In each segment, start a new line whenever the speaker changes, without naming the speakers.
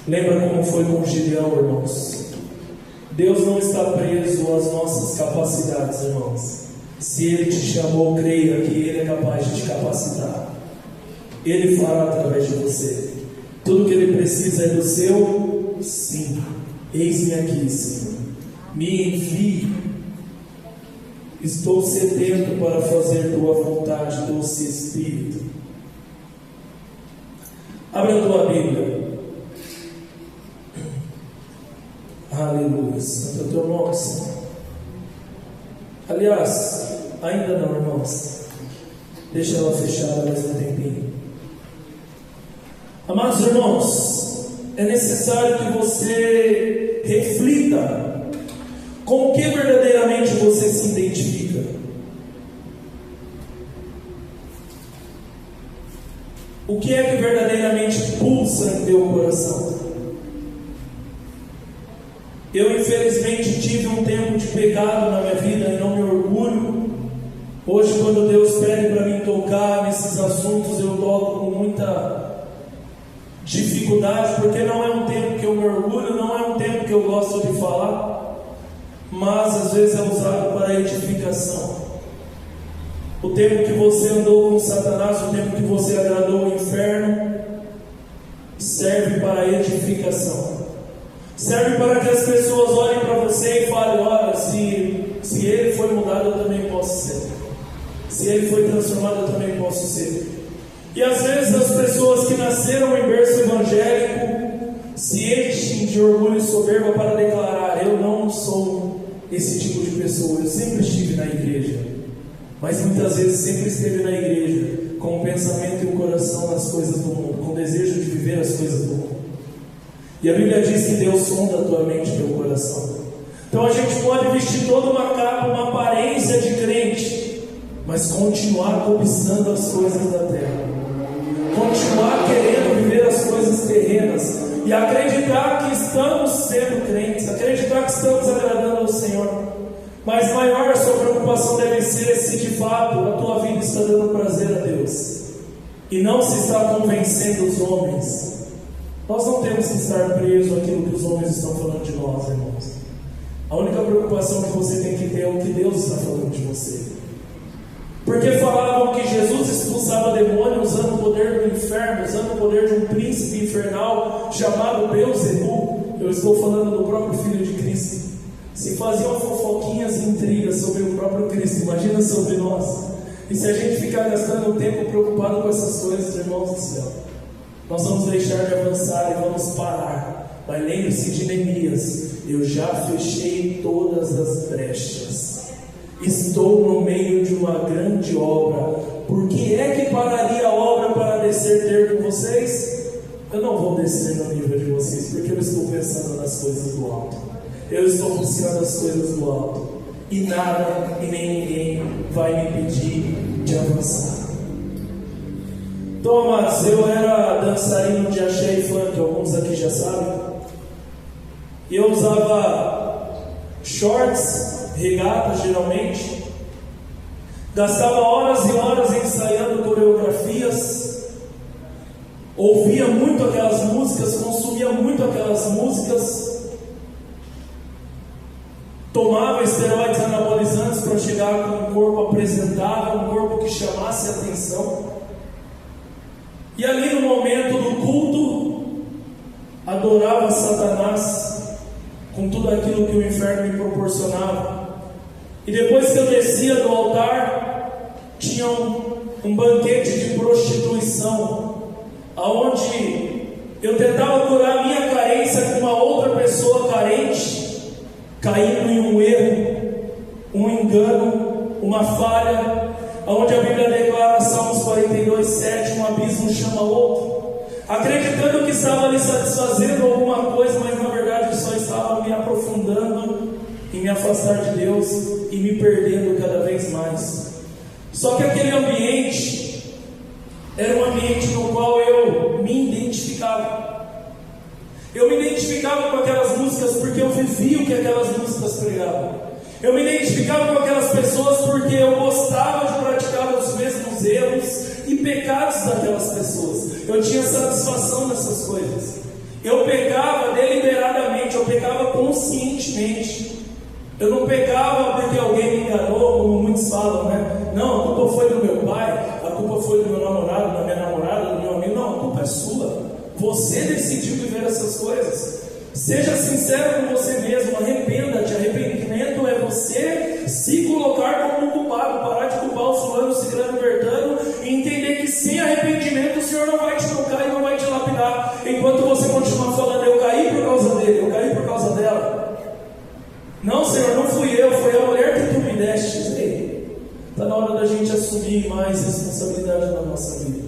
Lembra como foi com Gideão, irmãos? Deus não está preso às nossas capacidades, irmãos. Se Ele te chamou, creia que Ele é capaz de te capacitar. Ele fará através de você. Tudo que Ele precisa é do seu sim. Eis-me aqui, Senhor. Me envie. Estou sedento para fazer tua vontade, doce Espírito. Abra a tua Bíblia. Aleluia. Santo é o teu nome, Senhor. Aliás, ainda não, irmãos. Deixa ela fechada mais um tempinho. Amados irmãos, é necessário que você reflita com o que verdadeiramente você se identifica. O que é que verdadeiramente pulsa em teu coração? Eu infelizmente tive um tempo de pecado na minha vida e não me orgulho. Hoje, quando Deus pede para mim tocar nesses assuntos, eu toco com muita dificuldade, porque não é um tempo que eu me orgulho, não é um tempo que eu gosto de falar, mas às vezes é usado para edificação. O tempo que você andou com Satanás, o tempo que você agradou o inferno, serve para edificação. Serve para que as pessoas olhem para você e falem: olha, se ele foi mudado, eu também posso ser. Se ele foi transformado, eu também posso ser. E às vezes as pessoas que nasceram em berço evangélico se enchem de orgulho e soberba para declarar: eu não sou esse tipo de pessoa. Eu sempre estive na igreja, mas muitas vezes sempre esteve na igreja com o pensamento e o coração nas coisas do mundo, com o desejo de viver as coisas do mundo. E a Bíblia diz que Deus sonda a tua mente e teu coração. Então a gente pode vestir toda uma capa, uma aparência de crente, mas continuar cobiçando as coisas da terra, continuar querendo viver as coisas terrenas e acreditar que estamos sendo crentes, acreditar que estamos agradando ao Senhor. Mas maior a sua preocupação deve ser se de fato a tua vida está dando prazer a Deus e não se está convencendo os homens. Nós não temos que estar presos àquilo que os homens estão falando de nós, irmãos. A única preocupação que você tem que ter é o que Deus está falando de você. Porque falavam que Jesus expulsava demônio usando o poder do inferno, usando o poder de um príncipe infernal chamado Beelzebul. Eu estou falando do próprio Filho de Cristo. Se faziam fofoquinhas e intrigas sobre o próprio Cristo, imagina sobre nós. E se a gente ficar gastando tempo preocupado com essas coisas, irmãos do céu, nós vamos deixar de avançar e vamos parar. Mas lembre-se de Neemias: eu já fechei todas as brechas, estou no meio de uma grande obra. Por que é que pararia a obra para descer ter com vocês? Eu não vou descer no nível de vocês, porque eu estou pensando nas coisas do alto. Eu estou buscando as coisas do alto, e nada e nem ninguém vai me impedir de avançar. Então, amados, eu era dançarino de axé e funk, alguns aqui já sabem. E eu usava shorts, regatas geralmente. Gastava horas e horas ensaiando coreografias. Ouvia muito aquelas músicas, consumia muito aquelas músicas. Tomava esteroides anabolizantes para chegar com um corpo apresentável, um corpo que chamasse a atenção. E ali no momento do culto, adorava Satanás com tudo aquilo que o inferno me proporcionava. E depois que eu descia do altar, tinha um banquete de prostituição, aonde eu tentava curar a minha carência com uma outra pessoa carente, caindo em um erro, um engano, uma falha, onde a Bíblia declara, Salmos 42:7, um abismo chama outro, acreditando que estava ali satisfazendo alguma coisa, mas na verdade só estava me aprofundando em me afastar de Deus e me perdendo cada vez mais. Só que aquele ambiente era um ambiente no qual eu me identificava. Eu me identificava com aquelas músicas porque eu vivia o que aquelas músicas pregavam. Eu me identificava com aquelas pessoas porque eu gostava de praticar os mesmos erros e pecados daquelas pessoas. Eu tinha satisfação nessas coisas. Eu pecava deliberadamente, eu pecava conscientemente. Eu não pecava porque alguém me enganou, como muitos falam, né? Não, a culpa foi do meu pai, a culpa foi do meu namorado, da minha namorada, do meu amigo. Não, a culpa é sua. Você decidiu viver essas coisas. Seja sincero com você mesmo, arrependa-te. Arrependimento é você se colocar como culpado, parar de culpar o fulano, o ciclano, o bertano, e entender que sem arrependimento o Senhor não vai te tocar e não vai te lapidar, enquanto você continuar falando: eu caí por causa dele, eu caí por causa dela. Não, Senhor, não fui eu, foi a mulher que tu me deste. Está na hora da gente assumir mais responsabilidade na nossa vida.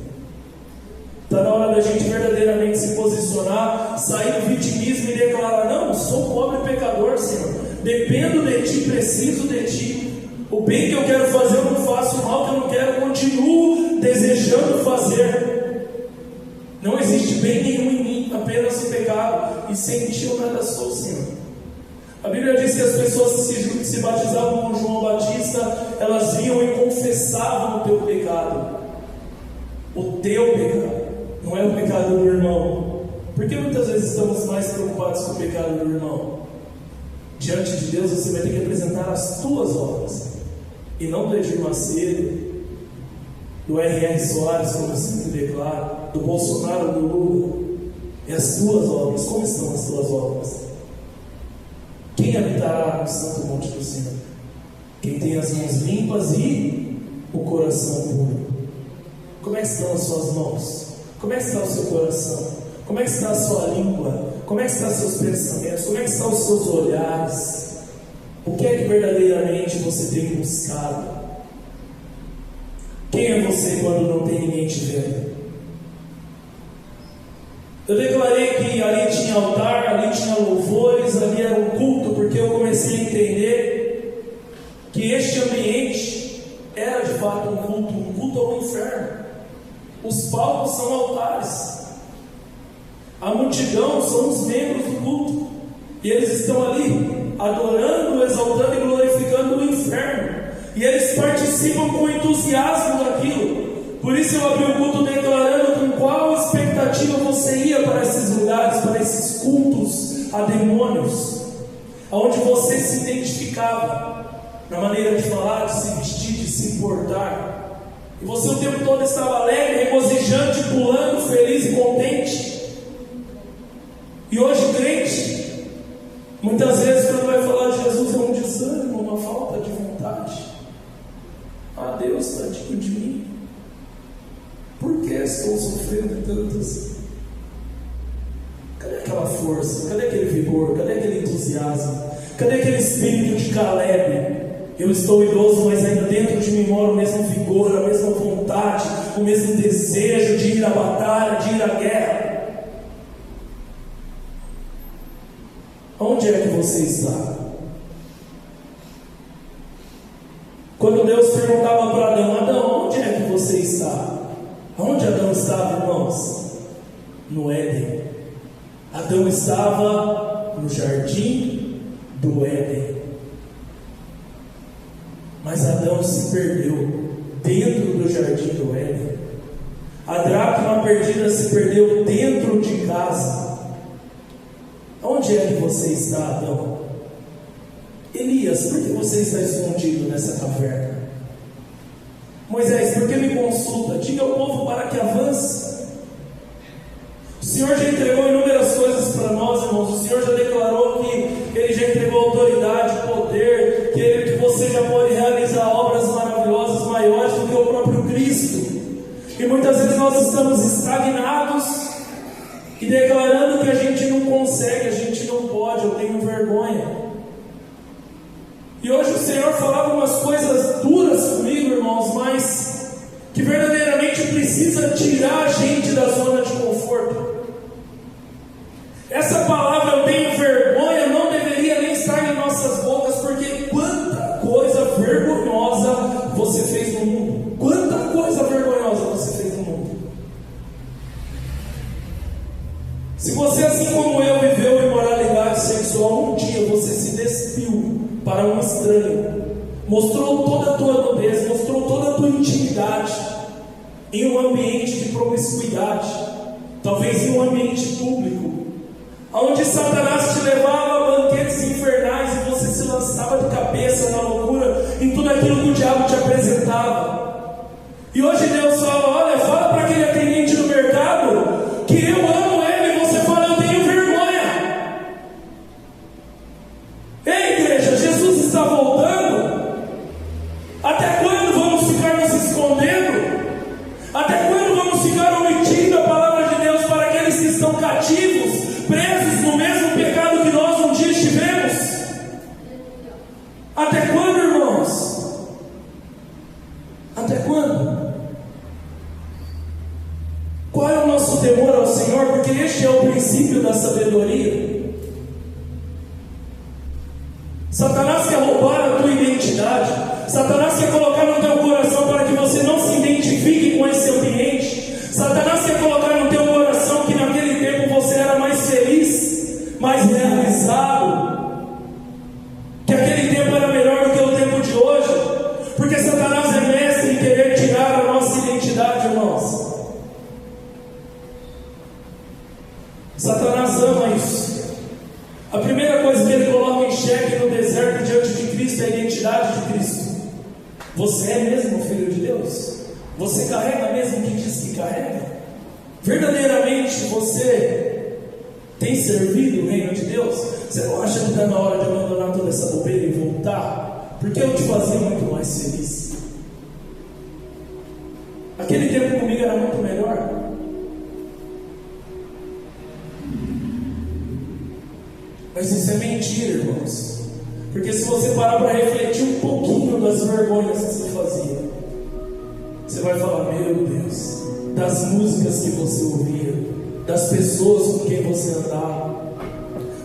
Está na hora da gente verdadeiramente se posicionar, sair do vitimismo e declarar: não, sou um pobre pecador, Senhor, dependo de Ti, preciso de Ti. O bem que eu quero fazer eu não faço, o mal que eu não quero eu continuo desejando fazer. Não existe bem nenhum em mim, apenas o pecado, e sem Ti eu nada sou, Senhor. A Bíblia diz que as pessoas que se batizavam com João Batista, elas vinham e confessavam o teu pecado. O teu pecado, não é o pecado do irmão. Porque muitas vezes estamos mais preocupados com o pecado do irmão. Diante de Deus você vai ter que apresentar as tuas obras, e não do Edir Macedo, do R.R. Soares, como eu sempre declaro, do Bolsonaro, do Lula. E as tuas obras, como estão as tuas obras? Quem habitará no santo monte do Senhor? Quem tem as mãos limpas e o coração puro. Como é que estão as suas mãos? Como é que está o seu coração? Como é que está a sua língua? Como é que estão os seus pensamentos? Como é que estão os seus olhares? O que é que verdadeiramente você tem buscado? Quem é você quando não tem ninguém te vendo? Eu declarei que ali tinha altar, ali tinha louvores, ali era um culto, porque eu comecei a entender que este ambiente era de fato um culto ao inferno. Os palcos são altares, a multidão são os membros do culto, e eles estão ali adorando, exaltando e glorificando o inferno, e eles participam com entusiasmo daquilo. Por isso eu abri o culto declarando com qual expectativa você ia para esses lugares, para esses cultos a demônios, onde você se identificava na maneira de falar, de se vestir, de se importar. E você o tempo todo estava alegre, regozijante, pulando, feliz e contente. E hoje, crente, muitas vezes quando vai falar de Jesus é um desânimo, uma falta de vontade. Ah, Deus, tadinho de mim. Por que estou sofrendo tanto assim? Cadê aquela força? Cadê aquele vigor? Cadê aquele entusiasmo? Cadê aquele espírito de Caleb? Eu estou idoso, mas ainda dentro de mim mora o mesmo vigor, a mesma vontade, o mesmo desejo de ir à batalha, de ir à guerra. Onde é que você está? Quando Deus perguntava para Adão: Adão, onde é que você está? Onde Adão estava, irmãos? No Éden. Adão estava no jardim do Éden. Mas Adão se perdeu dentro do jardim do Éden. A dracma perdida se perdeu dentro de casa. Onde é que você está, Adão? Elias, por que você está escondido nessa caverna? Moisés, por que me consulta? Diga ao povo para que avance. O Senhor já entregou inúmeras coisas para nós, irmãos. O Senhor já declarou que Ele já entregou autoridade, poder, que você já pode realizar obras maravilhosas, maiores do que o próprio Cristo. E muitas vezes nós estamos estagnados e declarando que a gente não consegue, a gente não pode, eu tenho vergonha. E hoje o Senhor falava umas coisas duras comigo, irmãos, mas que verdadeiramente precisa tirar a gente da zona de conforto. Essa palavra "eu tenho vergonha" não deveria nem estar em nossas bocas, porque quanta coisa vergonhosa você fez no mundo. Quanta coisa vergonhosa você fez no mundo. Se você, assim como eu, viveu imoralidade sexual, um dia você se despiu para um estranho, mostrou toda a tua nudez, mostrou toda a tua intimidade em um ambiente de promiscuidade, talvez em um ambiente público, onde Satanás te levava a banquetes infernais e você se lançava de cabeça na loucura, em tudo aquilo que o diabo te apresentava. E hoje Deus fala: olha, fala para aquele atendente do mercado que eu amo ele, e você fala: eu tenho vergonha. Ei, igreja, Jesus está voltando. Até quando vamos ficar nos escondendo? Até quando vamos ficar omitindo a palavra de Deus para aqueles que estão cativos, presos no mesmo pecado que nós um dia estivemos? Até quando, irmãos? Até quando? Qual é o nosso temor ao Senhor? Porque este é o princípio da sabedoria. Satanás quer roubar a tua identidade. Satanás quer colocar no teu coração para que você não se identifique com esse ambiente. Satanás quer colocar no teu coração que naquele tempo você era mais feliz, mais realizado, que aquele tempo era melhor do que o tempo de hoje, porque Satanás é mestre em querer tirar a nossa identidade, irmãos. Satanás ama isso. A primeira coisa que ele coloca em xeque no deserto diante de Cristo é a identidade de Cristo. Você é mesmo filho de Deus? Você carrega mesmo o que diz que carrega? Verdadeiramente você tem servido o reino de Deus? Você não acha que está na hora de abandonar toda essa bobeira e voltar? Porque eu te fazia muito mais feliz. Aquele tempo comigo era muito melhor. Mas isso é mentira, irmãos. Porque se você parar para refletir um pouquinho das vergonhas que você fazia, você vai falar: meu Deus, das músicas que você ouvia, das pessoas com quem você andava,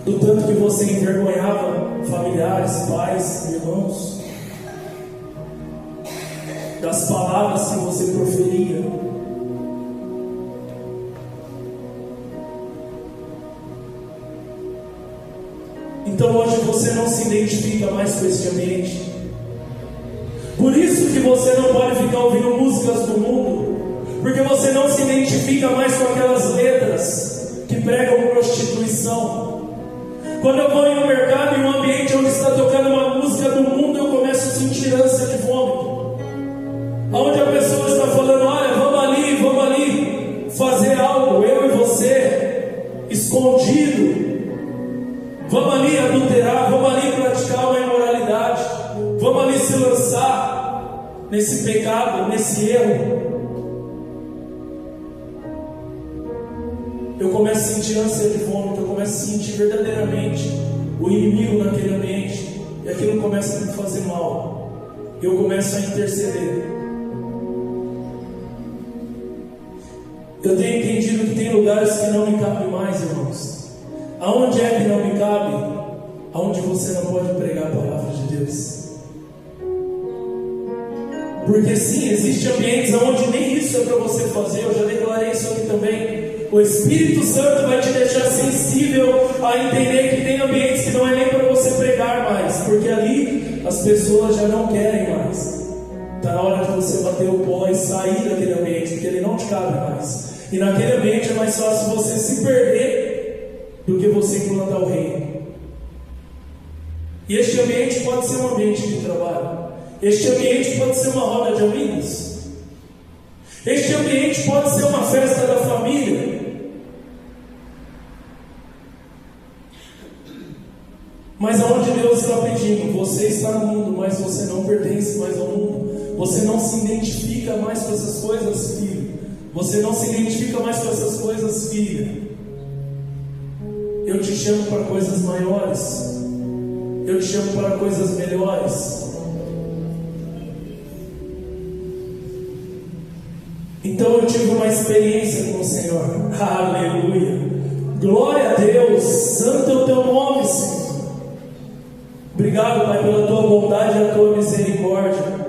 do tanto que você envergonhava familiares, pais, irmãos, das palavras que você proferia. Então hoje você não se identifica mais com esse ambiente. Por isso que você não pode ficar ouvindo músicas do mundo, porque você não se identifica mais com aquelas letras que pregam prostituição. Quando eu vou em um mercado, em um ambiente onde está tocando uma música do mundo, eu começo a sentir ânsia de vômito. Onde a pessoa está falando: olha, vamos ali fazer algo, eu e você, escondido. Vamos ali adulterar, vamos ali praticar uma imoralidade, vamos ali se lançar nesse pecado, nesse erro. Eu começo a sentir ânsia de vômito, eu começo a sentir verdadeiramente o inimigo naquele ambiente, e aquilo começa a me fazer mal. Eu começo a interceder. Eu tenho entendido que tem lugares que não me cabem mais, irmãos. Aonde é que não me cabe? Aonde você não pode pregar a palavra de Deus. Porque sim, existem ambientes onde nem isso é para você fazer. Eu já declarei isso aqui também. O Espírito Santo vai te deixar sensível a entender que tem ambientes que não é nem para você pregar mais, porque ali as pessoas já não querem mais. Está na hora de você bater o pó e sair daquele ambiente, porque ele não te cabe mais. E naquele ambiente é mais fácil você se perder do que você implantar o reino. E este ambiente pode ser um ambiente de trabalho. Este ambiente pode ser uma roda de amigos. Este ambiente pode ser uma festa da família. Mas aonde Deus está pedindo: você está no mundo, mas você não pertence mais ao mundo. Você não se identifica mais com essas coisas, filho. Você não se identifica mais com essas coisas, filha. Eu te chamo para coisas maiores. Eu te chamo para coisas melhores. Então eu tive uma experiência com o Senhor. Aleluia. Glória a Deus. Santo é o teu nome, Senhor. Obrigado, Pai, pela tua bondade e a tua misericórdia.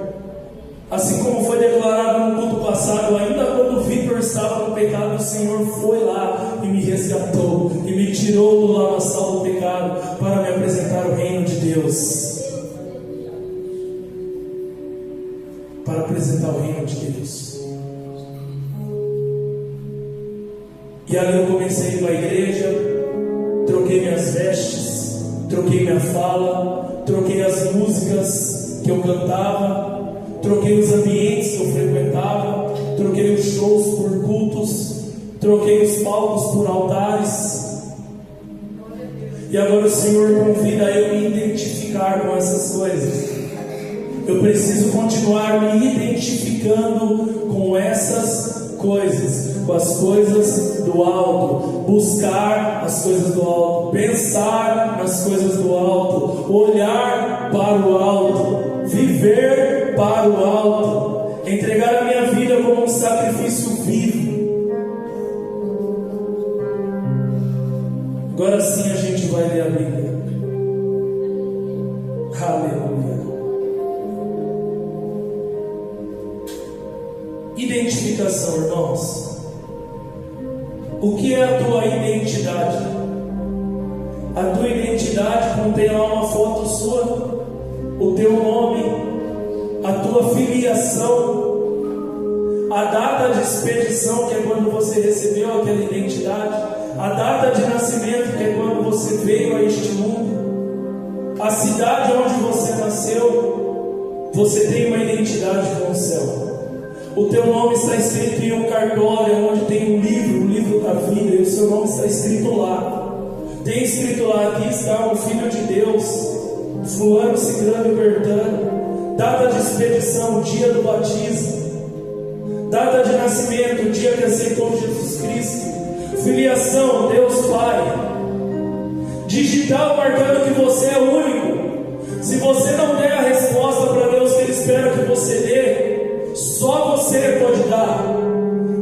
Assim como foi declarado no culto passado, ainda quando o Vitor estava no pecado, o Senhor foi lá e me resgatou, e me tirou do lamaçal do pecado, para me apresentar o reino de Deus. Para apresentar o reino de Deus. E ali eu comecei a ir para a igreja, troquei vestes, troquei minha fala, troquei as músicas que eu cantava, troquei os ambientes que eu frequentava, troquei os shows por cultos, troquei os palcos por altares. E agora o Senhor convida eu a me identificar com essas coisas. Eu preciso continuar me identificando com essas coisas, com as coisas do alto, buscar as coisas do alto, pensar nas coisas do alto, olhar para o alto, viver para o alto, entregar a minha vida como um sacrifício vivo. Agora sim a gente vai ler a Bíblia. Aleluia. Identificação, irmãos. O que é a tua identidade? A tua identidade contém lá uma foto sua, o teu nome, a tua filiação, a data de expedição, que é quando você recebeu aquela identidade, a data de nascimento, que é quando você veio a este mundo, a cidade onde você nasceu. Você tem uma identidade com o céu. O teu nome está escrito em um cartório onde tem um livro, o livro da vida, e o seu nome está escrito lá. Tem escrito lá: aqui está o Filho de Deus, fulano, ciclano e bertano. Data de expedição, dia do batismo. Data de nascimento, o dia que aceitou Jesus Cristo. Filiação, Deus Pai. Digital marcando que você é único. Se você não der a resposta para Deus que Ele espera que você dê, só você pode dar.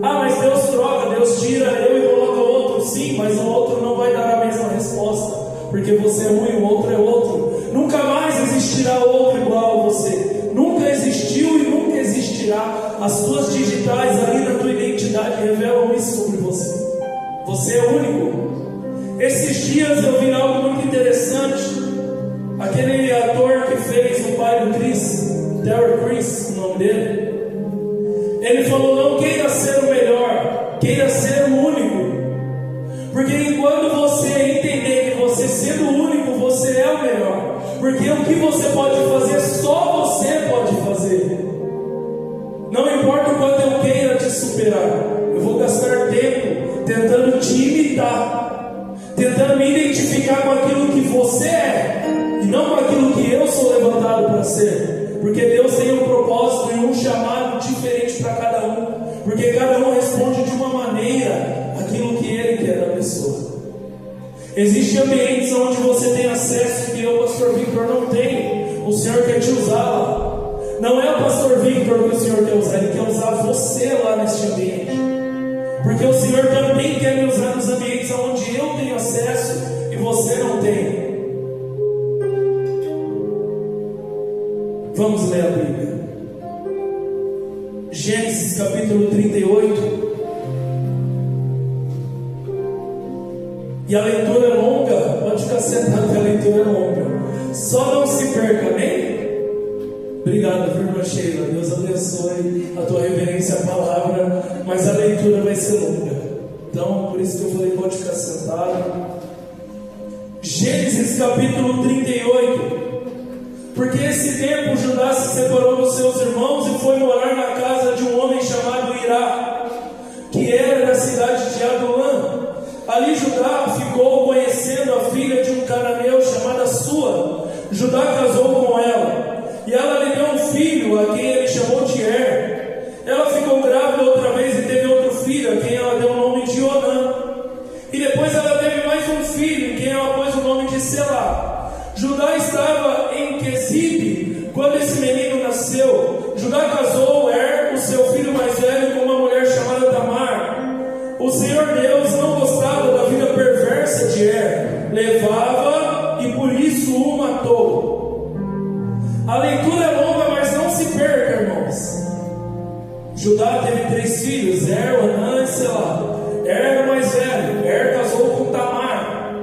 Ah, mas Deus troca, Deus tira eu e coloca outro. Sim, mas o outro não vai dar a mesma resposta, porque você é um e o outro é outro. Nunca mais existirá outro igual a você. Nunca existiu e nunca existirá. As tuas digitais ali na tua identidade revelam isso sobre você. Você é único. Esses dias eu vi algo muito interessante. Aquele ator que fez o pai do Chris, Terry Crews, o nome dele, ele falou: não queira ser o melhor, queira ser o único. Porque enquanto você entender que você sendo único, você é o melhor. Porque o que você pode fazer, só você pode fazer. Não importa o quanto eu queira te superar, eu vou gastar tempo tentando te imitar, tentando me identificar com aquilo que você é, e não com aquilo que eu sou levantado para ser. Porque Deus tem um propósito e um chamado diferente para cada um, porque cada um responde de uma maneira aquilo que Ele quer da pessoa. Existem ambientes onde você tem acesso que eu, pastor Victor, não tenho. O Senhor quer te usar lá. Não é o pastor Victor que o Senhor quer usar, Ele quer usar você lá neste ambiente. Porque o Senhor também quer me usar nos ambientes onde eu tenho acesso e você não tem. Vamos ler a Bíblia. Gênesis capítulo 38. E a leitura é longa. Pode ficar sentado que a leitura é longa. Só não se perca, amém? Obrigado, irmã Sheila. Deus abençoe a tua reverência à palavra. Mas a leitura vai ser longa. Então, por isso que eu falei, pode ficar sentado. Gênesis capítulo 38. Porque esse tempo Judá se separou dos seus irmãos e foi morar na casa de um homem chamado Irá, que era da cidade de Adulã. Ali Judá ficou conhecendo a filha de um cananeu chamada Sua. Judá casou com ela, e ela lhe deu um filho, a quem ele chamou de Ela ficou grávida outra vez e teve outro filho, a quem ela deu o nome de Onã. E depois ela teve mais um filho, em quem ela pôs o nome de Selá. Judá estava em Quesibe quando esse menino nasceu. Judá casou o seu filho mais velho, com uma mulher chamada Tamar. O Senhor Deus não gostava da vida perversa de levava e por isso o matou. A leitura é longa, mas não se perca, irmãos. Judá teve 3 filhos, Onã e Selá. Era o mais velho. Casou com Tamar,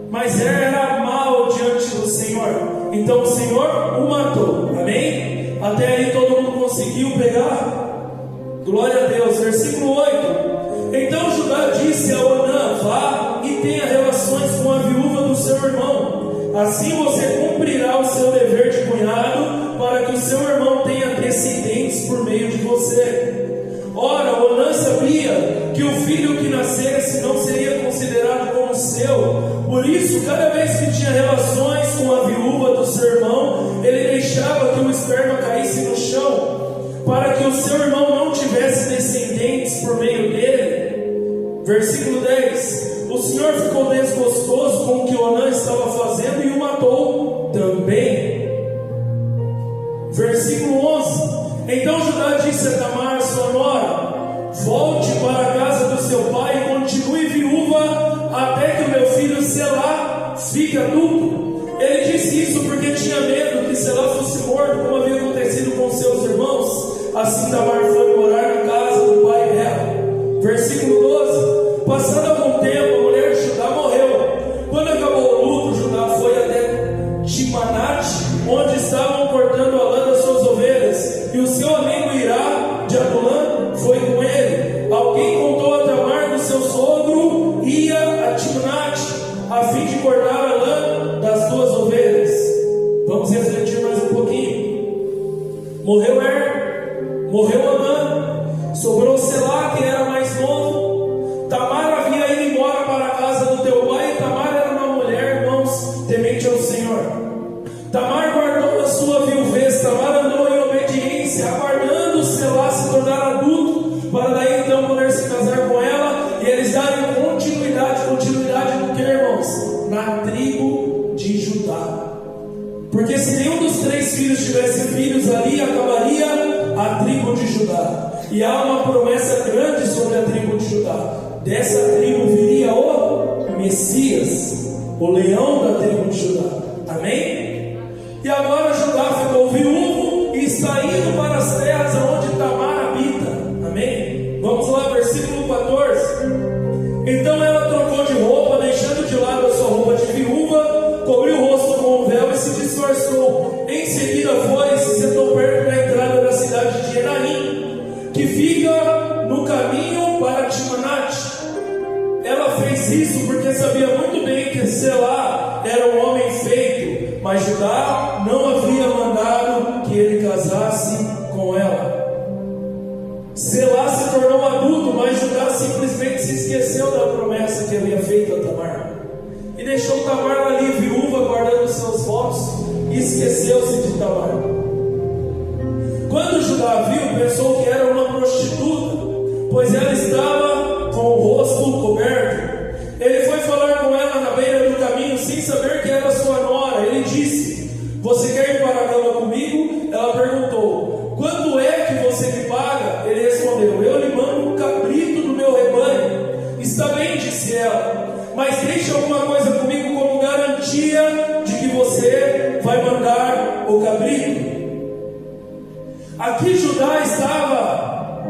mas era mau diante do Senhor, então o Senhor o matou. Amém? Até aí todo mundo conseguiu pegar? Glória a Deus. Versículo 8. Então Judá disse a Onã: vá e e tenha relações com a viúva do seu irmão. Assim você cumprirá o seu dever de cunhado, para que o seu irmão tenha descendentes por meio de você. Ora, Onã sabia que o filho que nascesse não seria considerado como seu. Por isso, cada vez que tinha relações com a viúva do seu irmão, ele deixava que o esperma caísse no chão, para que o seu irmão não tivesse descendentes por meio dele. Versículo 10. O Senhor ficou desgostoso com o que Onã estava fazendo e o matou também. Versículo 11. Então Judá disse a Tamar, sua nora: volte para a casa do seu pai e continue viúva até que o meu filho Selá fique adulto. Ele disse isso porque tinha medo que Selá fosse morto, como havia acontecido com seus irmãos. Assim Tamar foi morar na casa do pai dela. Versículo 12. Passado algum tempo, a mulher de Judá morreu. Quando acabou o luto, Judá foi até Timnat, onde estavam cortando a lã das suas ovelhas, e o seu amigo Irá de Adulã foi com ele. Alguém contou a Tamar que o seu sogro ia a Timnat a fim de cortar a lã das duas ovelhas. Vamos refletir mais um pouquinho. Morreu morreu Onã, sobrou Selá, que era mais novo. Tamar havia ido embora para a casa do teu pai, e Tamar era uma mulher, irmãos, temente ao Senhor. Tamar guardou a sua viuvez. Tamar andou em obediência, aguardando Selá se tornar adulto, para daí então poder se casar com ela, e eles darem continuidade do que, irmãos? Na tribo de Judá. Porque se nenhum dos três filhos tivesse filhos, ali acabaria a tribo de Judá. E há uma promessa grande sobre a tribo de Judá. Dessa tribo viria o Messias, o leão da tribo de Judá. Amém? E agora Judá ficou viúvo e está indo para as terras onde Tamar habita. Amém? Vamos lá, versículo 14. Então ela trocou de roupa, deixando de lado a sua roupa de viúva, cobriu o rosto com um véu e se disfarçou. Em seguida foi e se sentou perto da entrada da cidade de Enaim, que fica no caminho para Timnat. Ela fez isso porque sabia muito bem que Selá era um homem feito, mas Judá não havia mandado que ele casasse com ela. Selá se tornou adulto, mas Judá simplesmente se esqueceu da promessa que havia feito a Tamar, e deixou Tamar ali viúva, guardando seus votos, e esqueceu-se de Tamar. Quando Judá viu, pensou que era uma prostituta, pois ela estava com o rosto coberto. Ele foi falar com ela na beira do caminho, sem saber que era sua nora. Ele disse: você quer ir para a cama comigo? Ela perguntou: quanto é que você me paga? Ele respondeu: eu lhe mando um cabrito do meu rebanho. Está bem, disse ela, mas deixe alguma coisa comigo como garantia de que você vai mandar o cabrito. Aqui Judá estava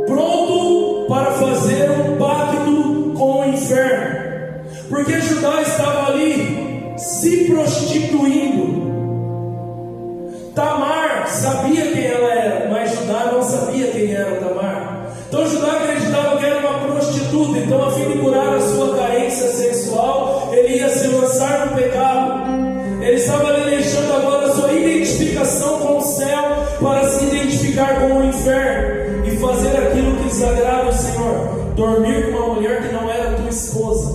pronto para fazer um pacto com o inferno, porque Judá estava ali se prostituindo. Tamar sabia quem ela era, mas Judá não sabia quem era Tamar. Então Judá acreditava que era uma prostituta. Então, a fim de curar a sua carência sexual, ele ia se lançar no pecado. Ele estava ali deixando agora a sua identificação com o céu para se identificar com o inferno e fazer aquilo que desagrada o Senhor: dormir com uma mulher que não era tua esposa.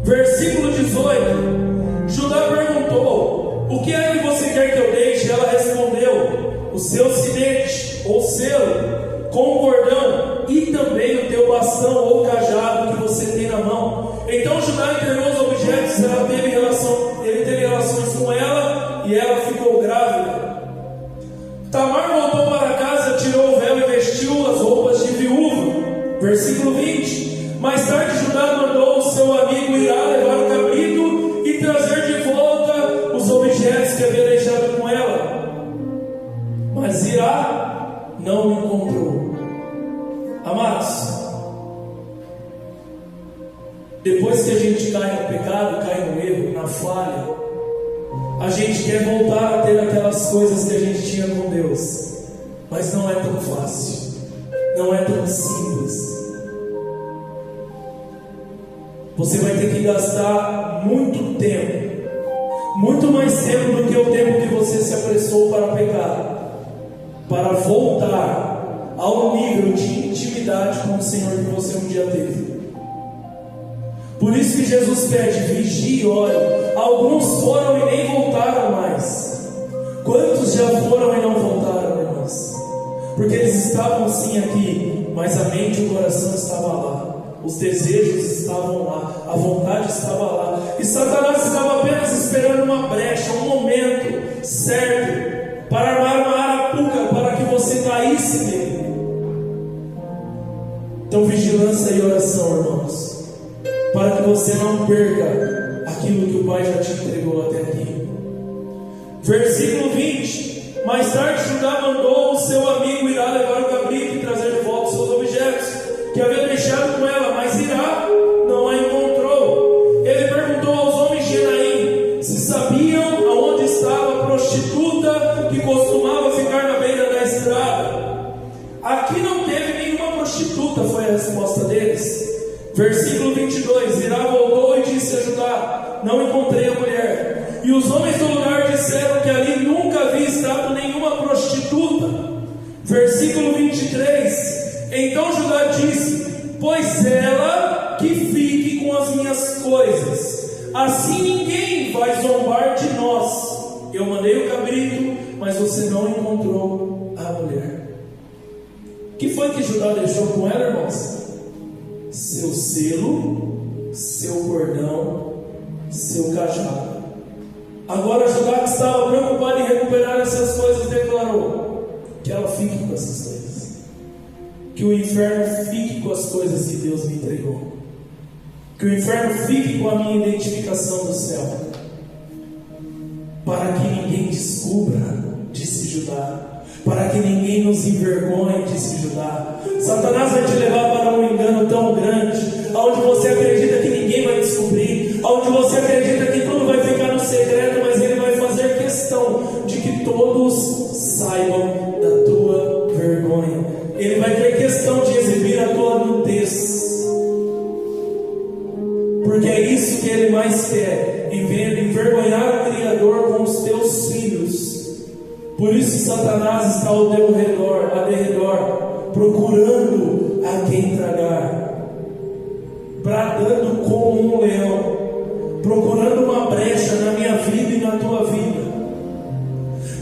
Versículo 18. Judá perguntou: o que é que você quer que eu deixe? Ela respondeu: o seu sinete ou selo com o cordão, e também o teu bastão ou cajado que você tem na mão. Então Judá entregou os objetos. Ele teve relações com ela, e ela ficou grávida. Tamar voltou para casa, tirou o véu e vestiu as roupas de viúva. Versículo 20. Mais tarde Judá mandou o seu amigo Irá levar o cabrito e trazer de volta os objetos que havia deixado com ela. Mas Irá não encontrou. Amados, depois que a gente cai no pecado, cai no erro, na falha, a gente quer voltar a ter aquelas coisas que a gente tinha com Deus, mas não é tão fácil, não é tão simples. você vai ter que gastar muito tempo, muito mais tempo do que o tempo que você se apressou para pecar, para voltar ao nível de intimidade com o Senhor que você um dia teve. Por isso que Jesus pede: vigie e ore. Alguns foram e nem voltaram mais. Quantos já foram e não voltaram, irmãos? Porque eles estavam sim aqui, mas a mente e o coração estavam lá, os desejos estavam lá, a vontade estava lá, e Satanás estava apenas esperando uma brecha, um momento certo para armar uma arapuca para que você caísse nele. Então, vigilância e oração, irmãos, para que você não perca aquilo que o Pai já te entregou até aqui. Versículo 20: mais tarde Judá mandou o seu amigo Irá levar o cabrito e trazer de volta os seus objetos que havia deixado com ela, mas Irá não a encontrou. Ele perguntou aos homens de Enaim se sabiam aonde estava a prostituta que costumava ficar na beira da estrada. Aqui não teve nenhuma prostituta, foi a resposta deles. Versículo 22: Irá voltou e disse a Judá: não encontrei a mulher. E os homens do lugar disseram que ali nunca havia estado nenhuma prostituta. Versículo 23: então Judá disse: pois ela que fique com as minhas coisas, assim ninguém vai zombar de nós. Eu mandei o cabrito, mas você não encontrou a mulher. O que foi que Judá deixou com ela, irmãos? Seu selo, seu cordão, seu cajado. Agora Judá, que estava preocupado em recuperar essas coisas, declarou que ela fique com essas coisas, que o inferno fique com as coisas que Deus me entregou, que o inferno fique com a minha identificação do céu, para que ninguém descubra, disse Judá, para que ninguém nos envergonhe, disse Judá. Satanás vai te levar para um engano tão grande, onde você acredita que ninguém vai descobrir, onde você acredita que tudo vai ficar no segredo, mas ele vai fazer questão de que todos saibam da tua vergonha. Ele vai ter questão de exibir a tua nudez, porque é isso que ele mais quer, envergonhar o Criador com os teus filhos. Por isso Satanás está ao teu redor, procurando a quem tragar, bradando como um leão, procurando uma brecha na minha vida e na tua vida,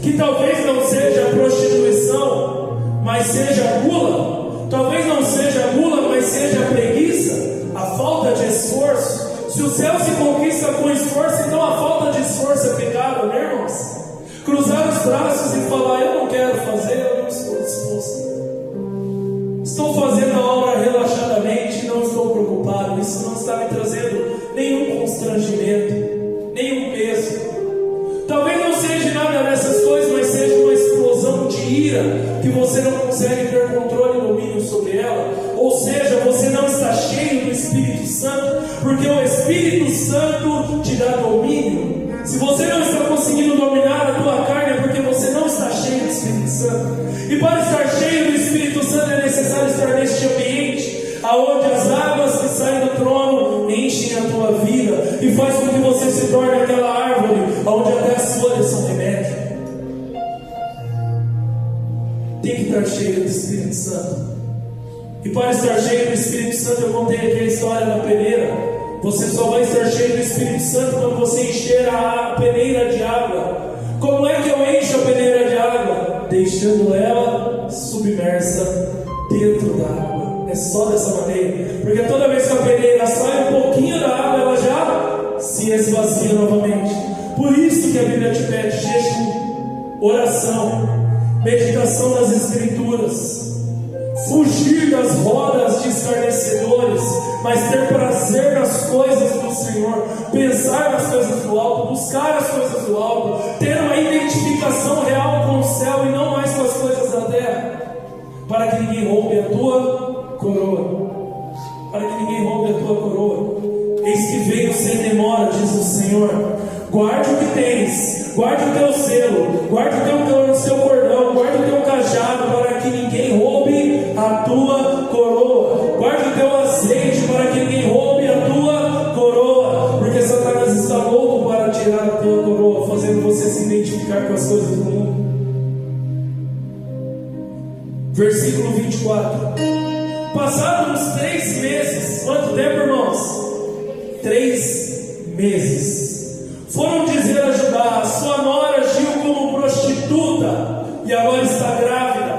que talvez não seja a prostituição, mas seja a gula. Talvez não seja a gula, mas seja a preguiça, a falta de esforço. Se o céu se conquista com esforço, então a falta de esforço é pecado, né, irmãos? Cruzar os braços e falar: eu não quero fazer, eu não estou disposto. Estou fazendo a obra relaxadamente, não estou preocupado. Isso não está me trazendo nenhum constrangimento, nenhum peso. Talvez não seja nada dessas coisas, mas seja uma explosão de ira que você não consegue ter controle e domínio sobre ela. Ou seja, você não está cheio do Espírito Santo, porque o Espírito Santo te dá domínio. Se você não está conseguindo dominar a tua carne, é porque você não está cheio do Espírito Santo. E para estar cheio do Espírito Santo é necessário estar neste ambiente, aonde as águas que saem do trono enchem a tua vida e faz com que você se torne aquela árvore onde até as folhas são remédio. Tem que estar cheio do Espírito Santo. E para estar cheio do Espírito Santo, eu contei aqui a história da peneira. Você só vai estar cheio do Espírito Santo quando você encher a peneira de água. Como é que eu encho a peneira de água? Deixando ela submersa dentro da água. É só dessa maneira. Porque toda vez que a peneira sai um pouquinho da água, ela já se esvazia novamente. Por isso que a Bíblia te pede jejum, oração, meditação das Escrituras, fugir das rodas de escarnecedores, mas ter prazer nas coisas do Senhor, pensar nas coisas do alto, buscar as coisas do alto, ter uma identificação real com o céu e não mais com as coisas da terra, para que ninguém roube a tua coroa. Para que ninguém roube a tua coroa. Eis que venho sem demora, diz o Senhor. Guarde o que tens, guarde o teu selo, guarde o seu cordão, guarde o teu cajado, para que ninguém roube a tua coroa. Guarde o teu azeite, para que ninguém roube a tua está louco para tirar a tua coroa, fazendo você se identificar com as coisas do mundo. Versículo 24. Passados uns 3 meses, quanto tempo, irmãos? 3 meses. Foram dizer a Judá: a sua nora agiu como prostituta e agora está grávida.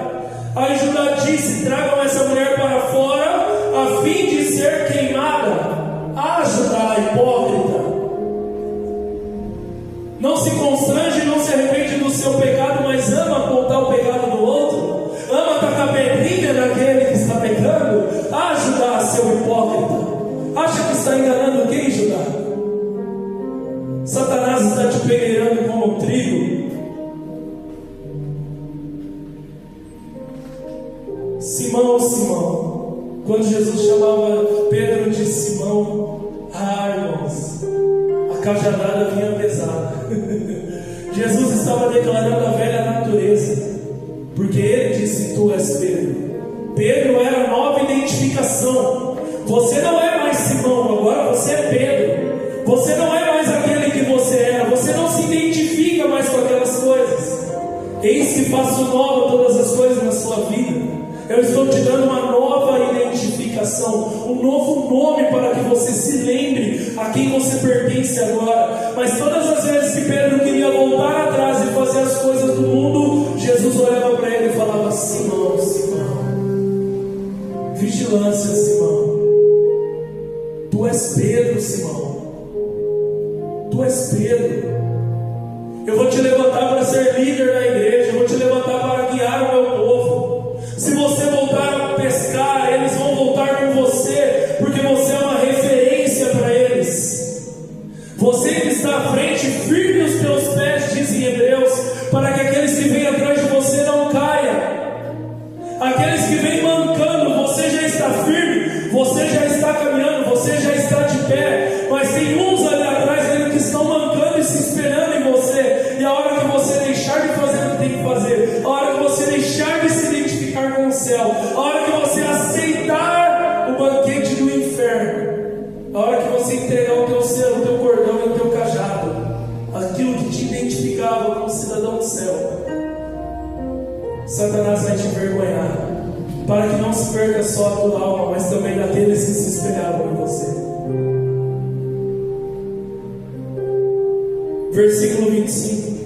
Aí Judá disse: tragam essa mulher para fora, a fim de ser queimada. Ah, Judá, hipócrita! Não se constrange, não se arrepende do seu pecado, mas ama apontar o pecado do outro, ama tacar pedrinha naquele que está pecando. Ah, Judá, seu hipócrita! Acha que está enganando quem, Judá? Satanás está te peneirando como trigo. Simão, Simão. Quando Jesus chamava Pedro de Simão, irmãos, a cajadada vinha pesada. Jesus estava declarando a velha natureza, porque ele disse: tu és Pedro. Pedro era a nova identificação. Você não é mais Simão, agora você é Pedro. Você não é mais aquele que você era. Você não se identifica mais com aquelas coisas. Eis que faço nova todas as coisas na sua vida. Eu estou te dando uma nova identificação, um novo nome para que você se lembre a quem você pertence agora. Mas todas as vezes que Pedro queria voltar atrás e fazer as coisas do mundo, Jesus olhava para ele e falava: Simão, Simão, vigilância, Simão. Tu és Pedro, Simão. Tu és Pedro. Eu vou te levantar para ser líder da igreja. Eu vou te levantar para guiar o meu povo. Se você voltar a pescar, eles vão voltar com você, porque você é uma referência para eles. Você que está à frente, firme os teus pés, dizem Hebreus, para que aqueles que vêm atrás de você não caiam. Aqueles que vêm mancando, você já está firme, você já está caminhando, você já está de pé. Mas tem uns ali atrás ainda que estão mancando e se esperando em você. E a hora que você deixar de fazer o que tem que fazer, a hora que você deixar de se identificar com o céu, a hora que você aceitar o banquete do inferno, a hora que você entregar o teu selo, o teu cordão e o teu cajado, aquilo que te identificava como cidadão do céu, Satanás vai te envergonhar, para que não se perca só a tua alma, mas também daqueles que se espelhavam em você. Versículo 25.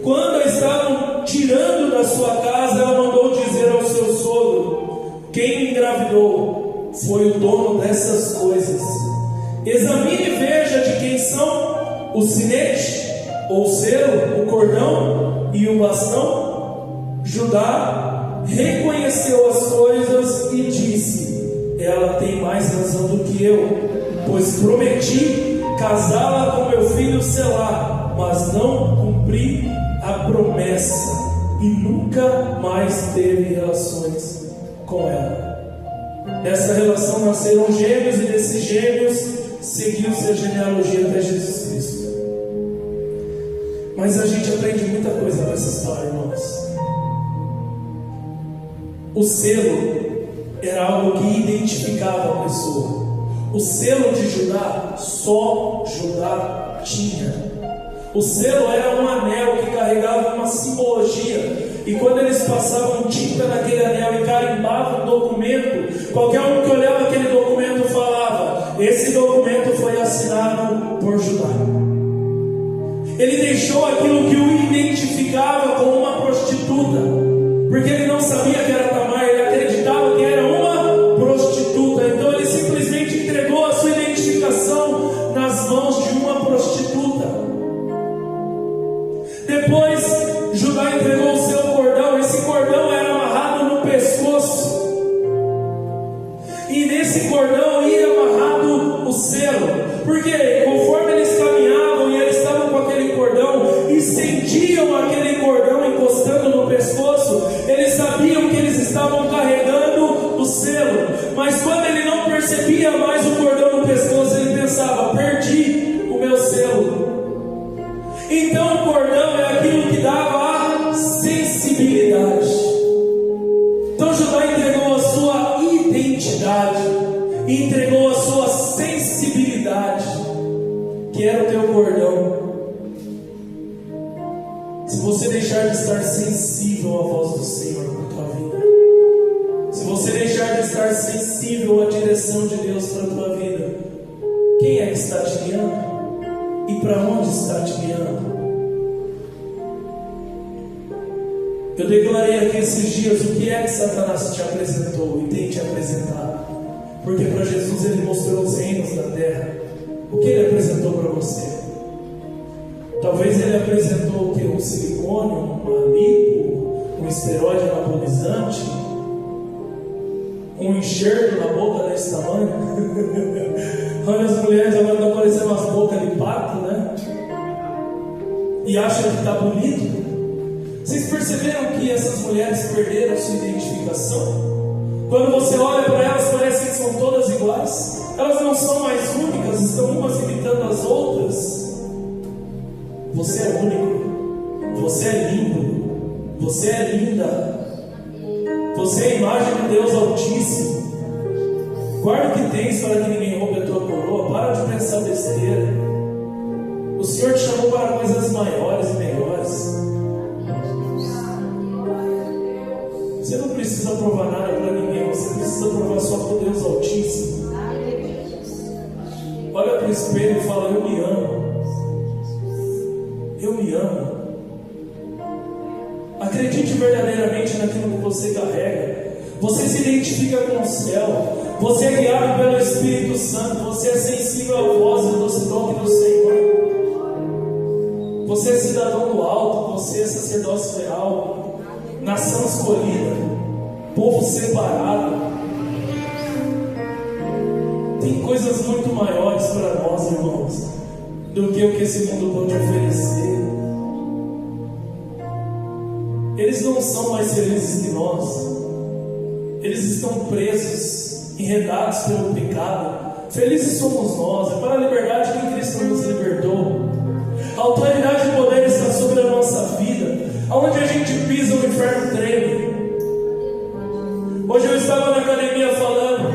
Quando a estavam tirando da sua casa, ela mandou dizer ao seu sogro: quem me engravidou foi o dono dessas coisas. Examine e veja de quem são o sinete, ou selo, o cordão e o bastão. Judá reconheceu as coisas e disse: ela tem mais razão do que eu, pois prometi casá-la com meu filho Selá, mas não cumpri a promessa, e nunca mais teve relações com ela. Dessa relação nasceram gêmeos, e desses gêmeos seguiu-se a genealogia até Jesus Cristo. Mas a gente aprende muita coisa nessa história, irmãos. O selo era algo que identificava a pessoa. O selo de Judá, só Judá tinha. O selo era um anel que carregava uma simbologia. E quando eles passavam tinta naquele anel e carimbavam o documento, qualquer um que olhava aquele documento falava: esse documento foi assinado por Judá. Ele deixou aquilo que o identificava como uma prostituta, porque ele não sabia que era Tamar, ele acreditava que era uma prostituta. Então ele simplesmente entregou a sua identificação nas mãos de uma prostituta. Depois Judá entregou o seu cordão. Esse cordão era amarrado no pescoço, e nesse cordão ia amarrado o selo, porque conforme eles caminhavam e eles estavam com aquele cordão e sentiam aquele cordão encostando no pescoço, eles sabiam que eles estavam carregando o selo. Mas quando ele não percebia mais o cordão no pescoço, ele pensava: perdi o meu selo. Então o cordão é aquilo que dava a sensibilidade. Então Judá entregou a sua identidade, entregou a sua sensibilidade. quero o teu cordão. Se você deixar de estar sensível à voz do Senhor para a tua vida, se você deixar de estar sensível à direção de Deus para a tua vida, quem é que está te guiando? E para onde está te guiando? Eu declarei aqui esses dias o que é que Satanás te apresentou e tem te apresentado. Porque para Jesus ele mostrou os reinos da terra. O que ele apresentou para você? Talvez ele apresentou o que? Um silicone, uma lipo, um esteroide anabolizante, um enxerto na boca desse tamanho. Olha, as mulheres agora estão parecendo umas bocas de pato, né? E acham que está bonito. Vocês perceberam que essas mulheres perderam a sua identificação? Quando você olha para elas, parece que são todas iguais. Elas não são mais únicas, estão umas imitando as outras. Você é único. Você é lindo. Você é linda. Você é a imagem de Deus Altíssimo. Guarda o que tens para que ninguém roube a tua coroa. Para de pensar besteira. O Senhor te chamou para coisas maiores e melhores. Você não precisa provar nada para ninguém. Você precisa provar só para o Deus Altíssimo. Olha para o espelho e fala: eu me amo. Eu me amo. Acredite verdadeiramente naquilo que você carrega. Você se identifica com o céu. Você é guiado pelo Espírito Santo. Você é sensível à voz e doce toque do Senhor. Você é cidadão do alto. Você é sacerdócio real, nação escolhida, povo separado. Tem coisas muito maiores para nós, irmãos, do que o que esse mundo pode oferecer. Eles não são mais felizes que nós. Eles estão presos, enredados pelo pecado. Felizes somos nós. É para a liberdade que Cristo nos libertou. A autoridade e poder está sobre a nossa vida. Aonde a gente pisa, o inferno treme. Hoje eu estava na academia falando,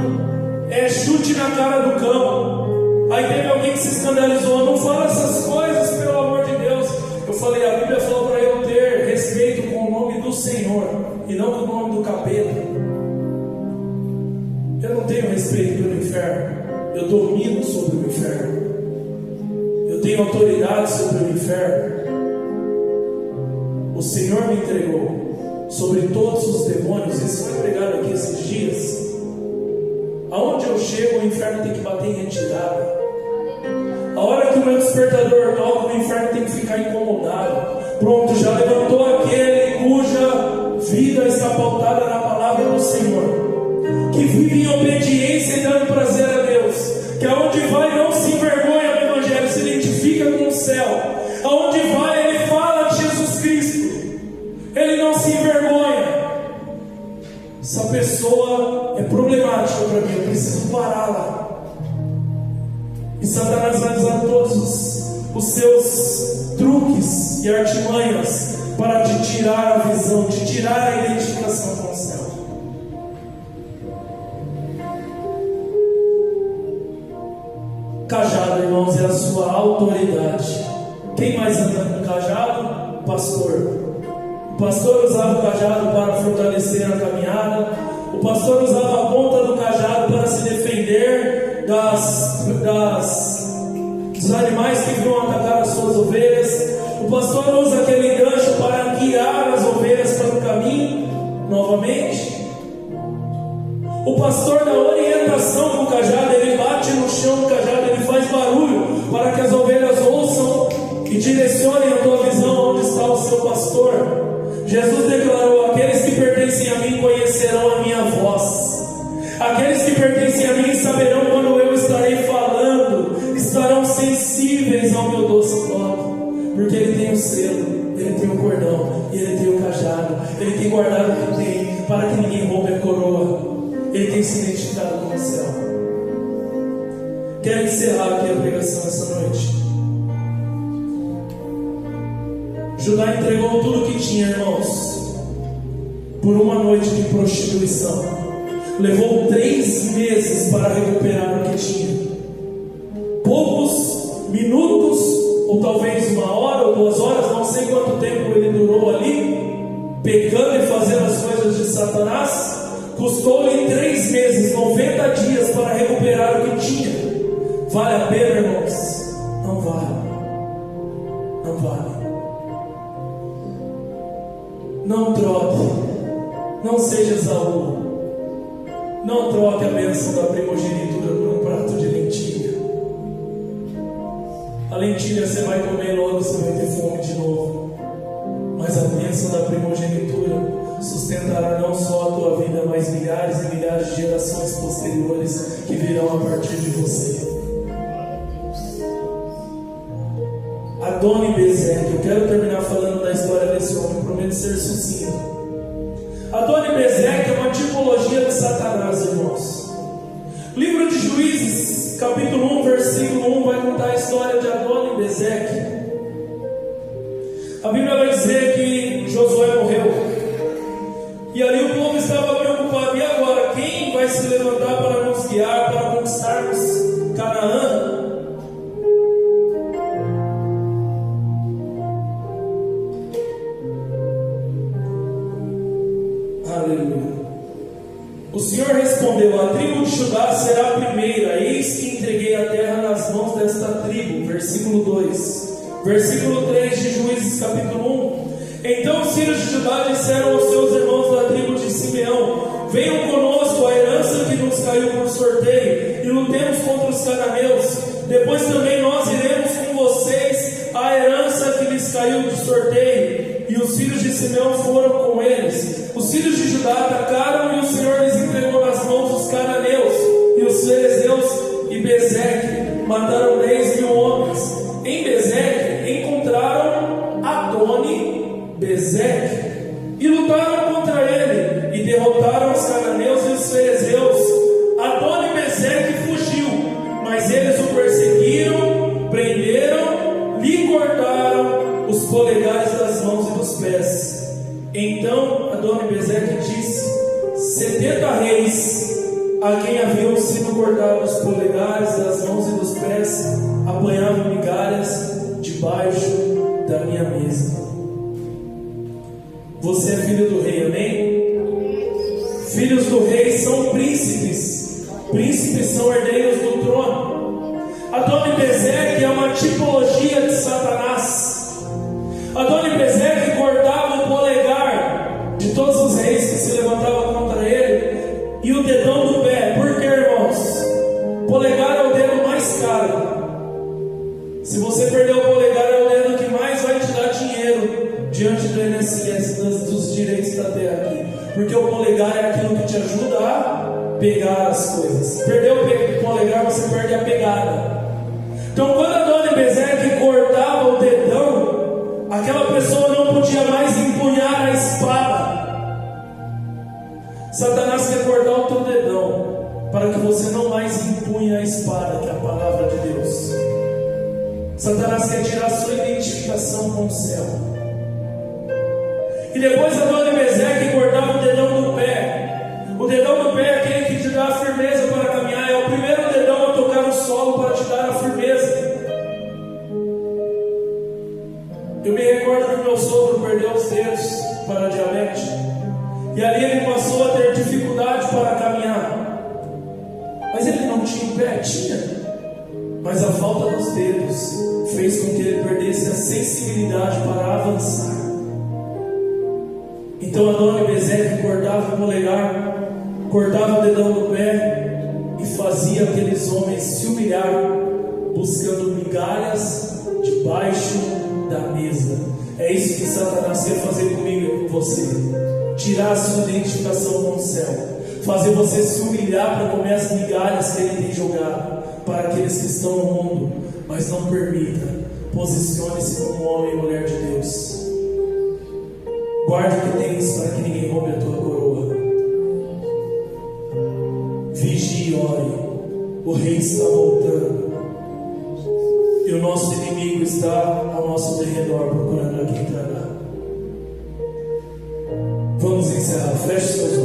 chute na cara do cão. Aí teve alguém que se escandalizou: não fala essas coisas, pelo amor de Deus. Eu falei: a Bíblia falou para eu ter respeito com o nome do Senhor e não com o nome do capeta. Eu não tenho respeito pelo inferno. Eu domino sobre o inferno. Eu tenho autoridade sobre o inferno. O Senhor me entregou sobre todos os demônios. Isso foi pregado aqui esses dias. Aonde eu chego, o inferno tem que bater em retirada. A hora que o meu despertador toca, o inferno tem que ficar incomodado. Pronto, já levantou aquele cuja vida está pautada na palavra do Senhor, que vive em obediência e dando prazer a Deus, que aonde vai não se envergonha do Evangelho, se identifica com o céu. Aonde vai ele fala de Jesus Cristo, ele não se envergonha. Essa pessoa é problemática para mim, eu preciso pará-la. E Satanás vai usar todos os seus truques e artimanhas para te tirar a visão, te tirar a identificação com o céu. Cajado, irmãos, é a sua autoridade. Quem mais anda com cajado? O pastor. O pastor usava o cajado para fortalecer a caminhada. O pastor usava a ponta do cajado para se defender dos animais que vinham atacar as suas ovelhas. O pastor usa aquele gancho para guiar as ovelhas para o caminho novamente. O pastor, na orientação com o cajado, ele bate no chão do cajado, ele faz barulho para que as ovelhas ouçam e direcionem a tua visão onde está o seu pastor. Jesus declarou: aqueles que pertencem a mim conhecerão a minha voz. Aqueles que pertencem a mim saberão quando eu estarei falando, estarão sensíveis ao meu doce toque, porque ele tem o selo, ele tem o cordão, e ele tem o cajado, ele tem guardado o que tem, para que ninguém roube a coroa. Ele tem se identificado com o céu. Quero encerrar aqui a pregação essa noite. Judá entregou tudo que tinha, irmãos, por uma noite de prostituição. Levou 3 meses para recuperar o que tinha. Poucos minutos ou talvez 1 hora ou 2 horas, não sei quanto tempo ele durou ali, pecando e fazendo as coisas de Satanás. Custou-lhe 3 meses, 90 dias para recuperar o que tinha. Vale a pena, irmãos? Não vale. Não vale. Não troque. Não seja Esaú. Não troque a bênção da primogenitura por um prato de lentilha. A lentilha você vai comer logo, você vai ter fome de novo. Mas a bênção da primogenitura sustentará não só a tua vida, mas milhares e milhares de gerações posteriores que virão a partir de você. Adoni-Bezeque, eu quero terminar falando da história desse homem, prometo ser sucinto. Adoni-Bezeque é uma tipologia de Satanás, irmãos. Livro de Juízes, capítulo 1, versículo 1, vai contar a história de Adoni-Bezeque. A Bíblia vai dizer que Josué morreu, e ali o povo estava preocupado: e agora? Quem vai se levantar para nos guiar, para conquistarmos Canaã? Aleluia. O Senhor respondeu: a tribo de Judá será a primeira, eis que entreguei a terra nas mãos desta tribo. Versículo 2. Versículo 3 de Juízes, capítulo 1. Então os filhos de Judá disseram aos seus irmãos da tribo de Simeão: venham conosco, a herança que nos caiu por sorteio, e lutemos contra os cananeus. Depois também nós iremos com vocês a herança que lhes caiu de sorteio. E os filhos de Simeão foram com eles. Os filhos de Judá atacaram, e o Senhor lhes entregou nas mãos os cananeus e os ferezeus e Bezeque. Mataram 10.000 homens. Em Bezeque encontraram Adoni-Bezeque e lutaram contra ele, e derrotaram os cananeus e os ferezeus. Adoni-Bezeque fugiu, mas eles o perseguiram, prenderam, lhe cortaram os polegares das mãos e dos pés. Então Adoni-Bezeque disse: 70 reis a quem haviam sido cortados os polegares das mãos e dos pés apanhavam migalhas debaixo da minha mesa. Você é filho do rei, amém? Filhos do rei são príncipes. Príncipes são herdeiros do trono. Adoni-Bezeque é uma tipologia de Satanás. Adoni-Bezeque cortava o polegar de todos os reis que se levantavam contra ele e o dedão do pé. Por quê, irmãos? Polegar é o dedo mais caro. Se você perder o polegar, é o dedo que mais vai te dar dinheiro diante do INSS, dos direitos da terra aqui. Porque o polegar é aquilo que te ajuda a pegar as coisas. Perder o polegar, você perde a pegada. Então, quando Adoni-Bezeque cortava o dedão, aquela pessoa não podia mais empunhar a espada. Satanás quer cortar o teu dedão para que você não mais empunhe a espada, que é a palavra de Deus. Satanás quer tirar a sua identificação com o céu. E depois Adoni-Bezeque cortava o dedão do pé. O dedão do pé é aquele que te dá a firmeza para caminhar. É o primeiro dedão a tocar no solo para te dar a firmeza. Eu me recordo que meu sogro perdeu os dedos para a diabetes. E ali ele passou a ter dificuldade para caminhar. Mas ele não tinha pé? Tinha. Mas a falta dos dedos fez com que ele perdesse a sensibilidade para avançar. Então Adoni-Bezeque cortava o polegar, cortava o dedão do pé e fazia aqueles homens se humilhar, buscando migalhas debaixo da mesa. É isso que Satanás quer fazer comigo e com você: tirar a sua identificação com o céu, fazer você se humilhar para comer as migalhas que ele tem jogado para aqueles que estão no mundo. Mas não permita. Posicione-se como homem e mulher de Deus. Guarde o que tens para que ninguém roube a tua coroa. Vigie e ore. O rei está voltando. E o nosso inimigo está ao nosso derredor, procurando a quem tragar. Vamos encerrar. Feche seus